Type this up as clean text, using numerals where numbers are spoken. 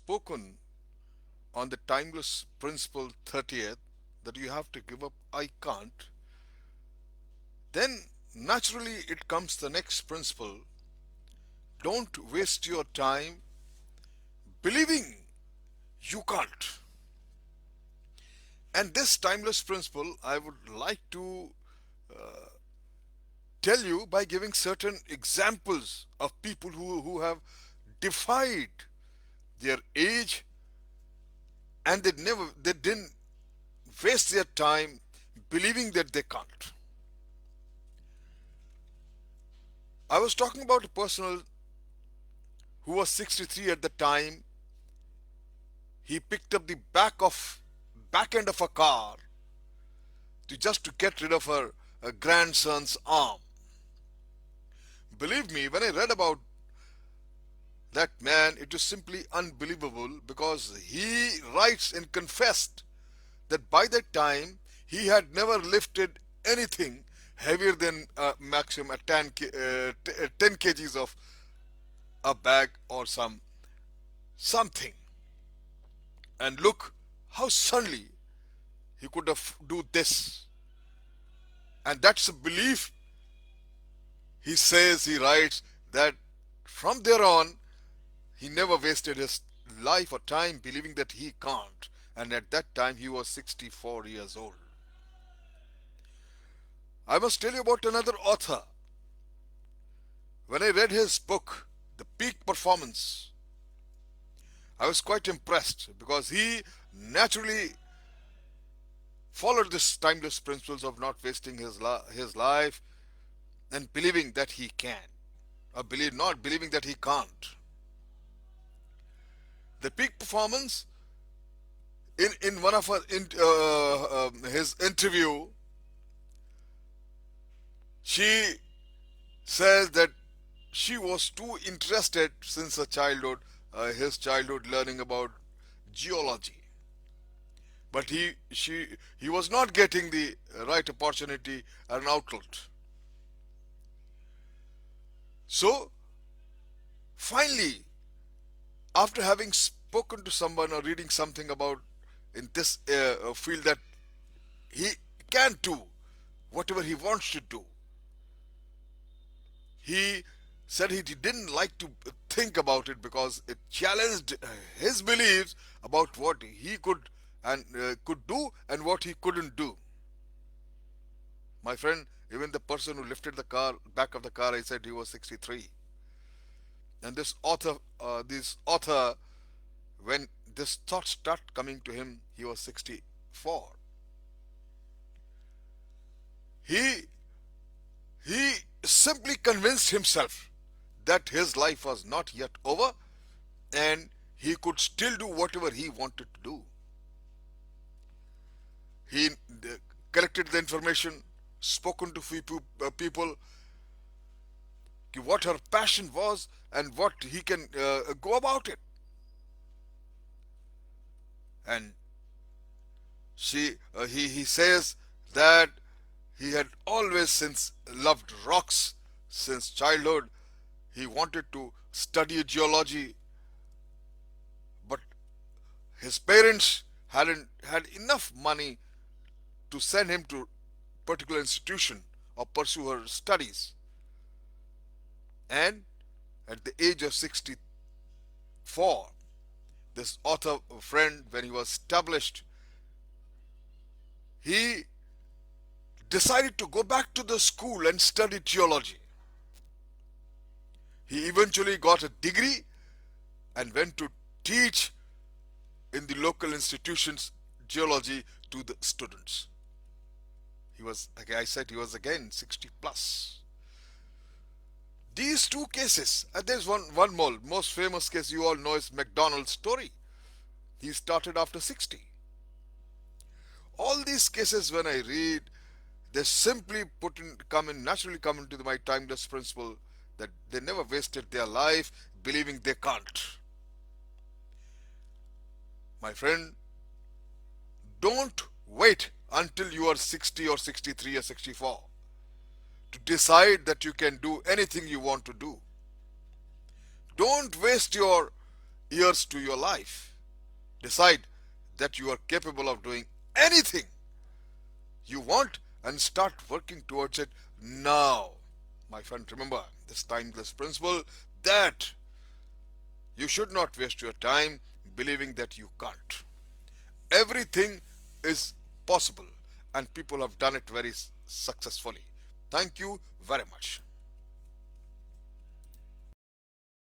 spoken on the timeless principle 30th that you have to give up I can't, then naturally it comes the next principle: don't waste your time believing you can't. And this timeless principle I would like to tell you by giving certain examples of people who have defied their age, and they didn't waste their time believing that they can't. I was talking about a person who was 63 at the time. He picked up the back end of a car to get rid of her grandson's arm. Believe me, when I read about that man, it is simply unbelievable, because he writes and confessed that by that time he had never lifted anything heavier than maximum 10 kgs of a bag or something. And look how suddenly he could have do this. And that's a belief. He writes that from there on he never wasted his life or time believing that he can't. And at that time he was 64 years old. I must tell you about another author. When I read his book, The Peak Performance, I was quite impressed, because he naturally followed this timeless principles of not wasting his life and believing that he can, or not believing that he can't. The Peak Performance, in one of his interview, she says that she was too interested since his childhood, learning about geology. But he was not getting the right opportunity and outlet. So finally, after having spoken to someone or reading something about in this field, that he can do whatever he wants to do, he said he didn't like to think about it because it challenged his beliefs about what he could do and what he couldn't do. My friend, even the person who lifted the back of the car, I said he was 63. And this author, when this thought started coming to him, he was 64. He simply convinced himself that his life was not yet over and he could still do whatever he wanted to do. He collected the information, spoken to people, what her passion was and what he can go about it. And he says that he had always since loved rocks since childhood. He wanted to study geology, but his parents hadn't had enough money to send him to particular institution or pursue her studies. And at the age of 64, this author friend, when he was established, he decided to go back to the school and study geology. He eventually got a degree and went to teach in the local institutions geology to the students. Like I said, he was again 60 plus. These two cases, and there's one more, most famous case you all know is McDonald's story. He started after 60. All these cases, when I read, they simply naturally come into my timeless principle that they never wasted their life believing they can't. My friend, don't wait until you are 60 or 63 or 64 to decide that you can do anything you want to do. Don't waste your years to your life. Decide that you are capable of doing anything you want and start working towards it now. My friend, remember this timeless principle that you should not waste your time believing that you can't. Everything is possible and people have done it very successfully. Thank you very much.